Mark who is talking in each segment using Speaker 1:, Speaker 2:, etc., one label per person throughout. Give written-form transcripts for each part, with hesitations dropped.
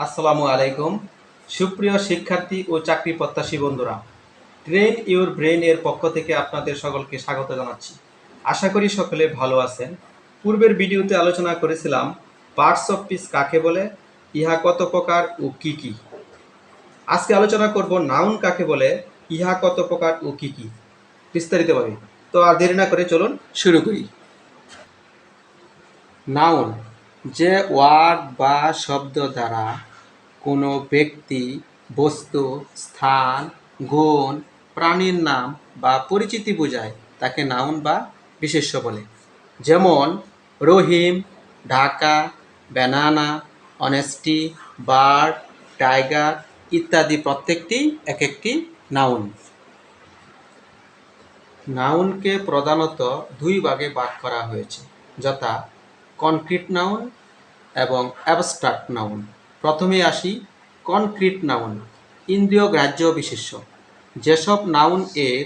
Speaker 1: আসসালামু আলাইকুম। সুপ্রিয় শিক্ষার্থী ও চাকরি প্রত্যাশী বন্ধুরা, ট্রেন ইউর ব্রেন এর পক্ষ থেকে আপনাদের সকলকে স্বাগত জানাচ্ছি। আশা করি সকলে ভালো আছেন। পূর্বের ভিডিওতে আলোচনা করেছিলাম পার্টস অফ স্পিচ কাকে বলে, ইহা কত প্রকার ও কি কি। আজকে আলোচনা করব নাউন কাকে বলে, ইহা কত প্রকার ও কি কি, বিস্তারিতভাবে। তো আর দেরি না করে চলুন শুরু করি। নাউন যে ওয়ার্ড বা শব্দ দ্বারা কোনো ব্যক্তি, বস্তু, স্থান, গুণ, প্রাণীর নাম বা পরিচিতি বোঝায় তাকে নাউন বা বিশেষ্য বলে। যেমন Rahim, Dhaka, banana, honesty, bird, tiger ইত্যাদি প্রত্যেকটি এক একটি নাউন। নাউনকে প্রধানত দুই ভাগে ভাগ করা হয়েছে, যথা কনক্রিট নাউন এবং অ্যাবস্ট্রাক্ট নাউন। প্রথমে আসি কনক্রিট নাউন, ইন্দ্রিয় গ্রাহ্য বিশেষ্য। যেসব নাউন এর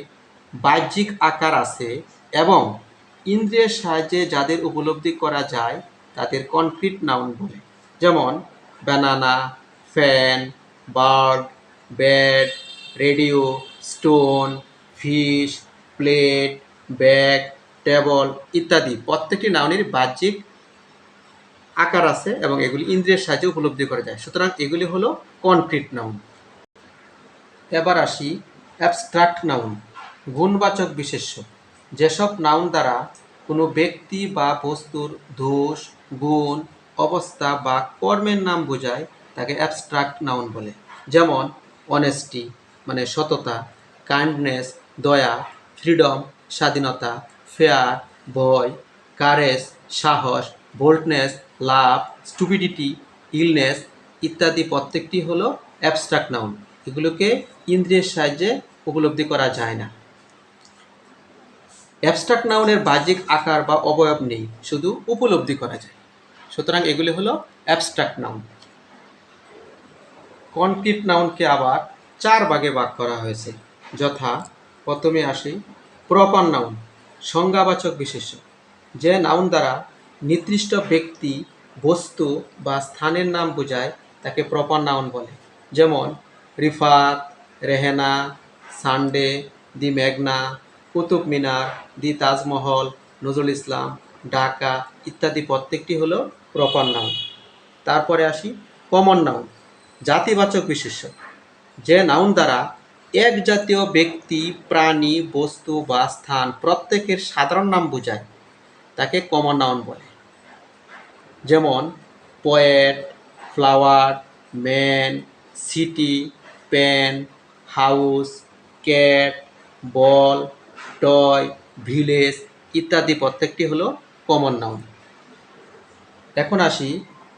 Speaker 1: বাহ্যিক আকার আছে এবং ইন্দ্রিয়ের সাহায্যে যাদের উপলব্ধি করা যায় তাদের কনক্রিট নাউন বলে। যেমন banana, fan, bird, bed, radio, stone, fish, plate, bag, table ইত্যাদি প্রত্যেকটি নাউনের বাহ্যিক আকার আছে এবং এগুলি ইন্দ্রিয়ের সাহায্যে উপলব্ধি করা যায়, সুতরাং এগুলি হলো কনক্রিট নাউন। এবার আসি অ্যাবস্ট্রাক্ট নাউন, গুণবাচক বিশেষ্য। যেসব নাউন দ্বারা কোনো ব্যক্তি বা বস্তুর দোষ, গুণ, অবস্থা বা কর্মের নাম বোঝায় তাকে অ্যাবস্ট্রাক্ট নাউন বলে। যেমন অনেস্টি মানে সততা, কাইন্ডনেস দয়া, ফ্রিডম স্বাধীনতা, ফেয়ার ভয়, কারেজ সাহস, বোল্ডনেস লাভ, স্টুপিডিটি ইলনেস ইত্যাদি প্রত্যেকটি হলো অ্যাবস্ট্রাক্ট নাউন। এগুলোকে ইন্দ্রিয়ের সাহায্যে উপলব্ধি করা যায় না। অ্যাবস্ট্রাক্ট নাউনের বাহ্যিক আকার বা অবয়ব নেই, শুধু উপলব্ধি করা যায়, সুতরাং এগুলি হলো অ্যাবস্ট্রাক্ট নাউন। কনক্রিট নাউনকে আবার চার ভাগে ভাগ করা হয়েছে, যথা প্রথমে আসি প্রপার নাউন, সংজ্ঞাবাচক বিশেষ্য। যে নাউন দ্বারা নির্দিষ্ট ব্যক্তি, বস্তু বা স্থানের নাম বোঝায় তাকে প্রপার নাউন বলে। যেমন রিফাত, রেহেনা, সানডে, দি মেঘনা, কুতুব মিনার, দি তাজমহল, নজরুল ইসলাম, ঢাকা ইত্যাদি প্রত্যেকটি হলো প্রপার নাউন। তারপরে আসি কমন নাউন, জাতিবাচক বিশেষ্য। যে নাউন দ্বারা এক জাতীয় ব্যক্তি, প্রাণী, বস্তু বা স্থান প্রত্যেকের সাধারণ নাম বোঝায় তাকে কমন নাউন বলে। যেমন poet, flower, man, city, pen, house, cat, ball, toy, village ইত্যাদি প্রত্যেকটি হলো কমন নাউন। এখন আসি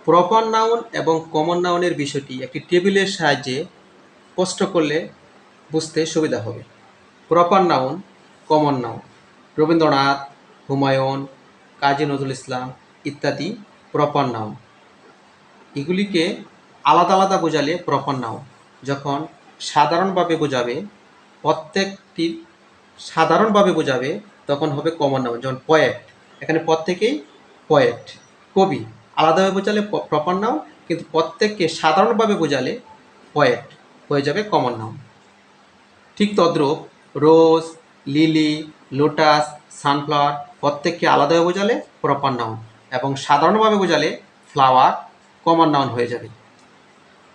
Speaker 1: প্রপার নাউন এবং কমন নাউনের বিষয়টি একটি টেবিলের সাহায্যে স্পষ্ট করলে বুঝতে সুবিধা হবে। Proper noun, common noun, Rabindranath, Humayun, Kazi Nazrul Islam ইত্যাদি প্রপার নাউন। এগুলিকে আলাদা আলাদা বোঝালে প্রপার নাউন, যখন সাধারণভাবে বোঝাবে প্রত্যেকটি সাধারণভাবে বোঝাবে তখন হবে কমন নাউন। যেমন পয়েট, এখানে প্রত্যেকেই পয়েট, কবি। আলাদাভাবে বোঝালে প্রপার নাউন, কিন্তু প্রত্যেককে সাধারণভাবে বোঝালে পয়েট হয়ে যাবে কমন নাউন। ঠিক তদ্রূপ রোজ, লিলি, লোটাস, সানফ্লাওয়ার প্রত্যেককে আলাদাভাবে বোঝালে প্রপার নাউন এবং সাধারণভাবে বোঝালে ফ্লাওয়ার কমন নাউন হয়ে যাবে।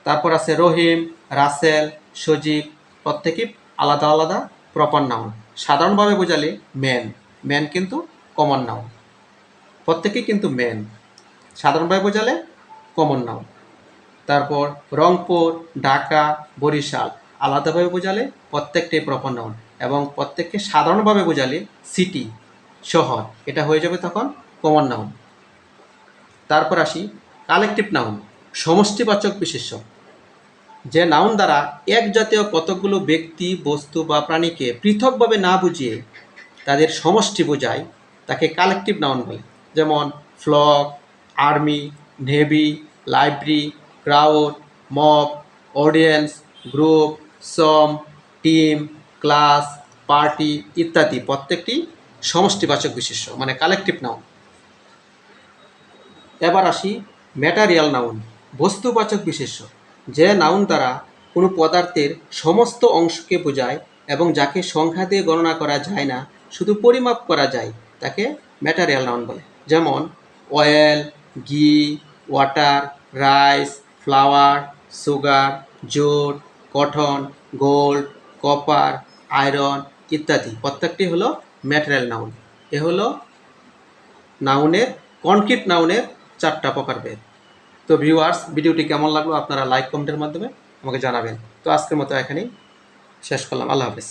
Speaker 1: তারপর আছে রহিম, রাসেল, সজীব প্রত্যেকেই আলাদা আলাদা প্রপার নাউন। সাধারণভাবে বোঝালে ম্যান, ম্যান কিন্তু কমন নাউন, প্রত্যেকেই কিন্তু ম্যান। সাধারণভাবে বোঝালে কমন নাউন। তারপর রংপুর, ঢাকা, বরিশাল আলাদাভাবে বোঝালে প্রত্যেকটাই প্রপার নাউন এবং প্রত্যেককে সাধারণভাবে বোঝালে সিটি শহর, এটা হয়ে যাবে তখন কমন নাউন। তারপর আসি কালেকটিভ নাউন, সমষ্টিবাচক বিশেষ্য। যে নাউন দ্বারা এক জাতীয় কতকগুলো ব্যক্তি, বস্তু বা প্রাণীকে পৃথকভাবে না বুঝিয়ে তাদের সমষ্টি বোঝায় তাকে কালেকটিভ নাউন বলে। যেমন flock, army, navy, library, crowd, mob, audience, group, some, team, class, party ইত্যাদি প্রত্যেকটি সমষ্টিবাচক বিশেষ্য মানে কালেকটিভ নাউন। এবার আসি ম্যাটারিয়াল নাউন, বস্তুবাচক বিশেষ্য, যে নাউন দ্বারা কোনো পদার্থের সমস্ত অংশকে বোঝায় এবং যাকে সংখ্যা দিয়ে গণনা করা যায় না, শুধু পরিমাপ করা যায়, তাকে ম্যাটেরিয়াল নাউন বলে। যেমন অয়েল, ঘি, water, rice, flower, sugar, jute, cotton, gold, copper, iron ইত্যাদি প্রত্যেকটি হলো ম্যাটেরিয়াল নাউন। এ হলো নাউনের, কনক্রিট নাউনের 4টা প্রকারভেদ। তো ভিউয়ার্স, ভিডিওটি কেমন লাগলো আপনারা লাইক কমেন্টের মাধ্যমে আমাকে জানাবেন। তো আজকের মতো এখানেই শেষ করলাম। আল্লাহ হাফেজ।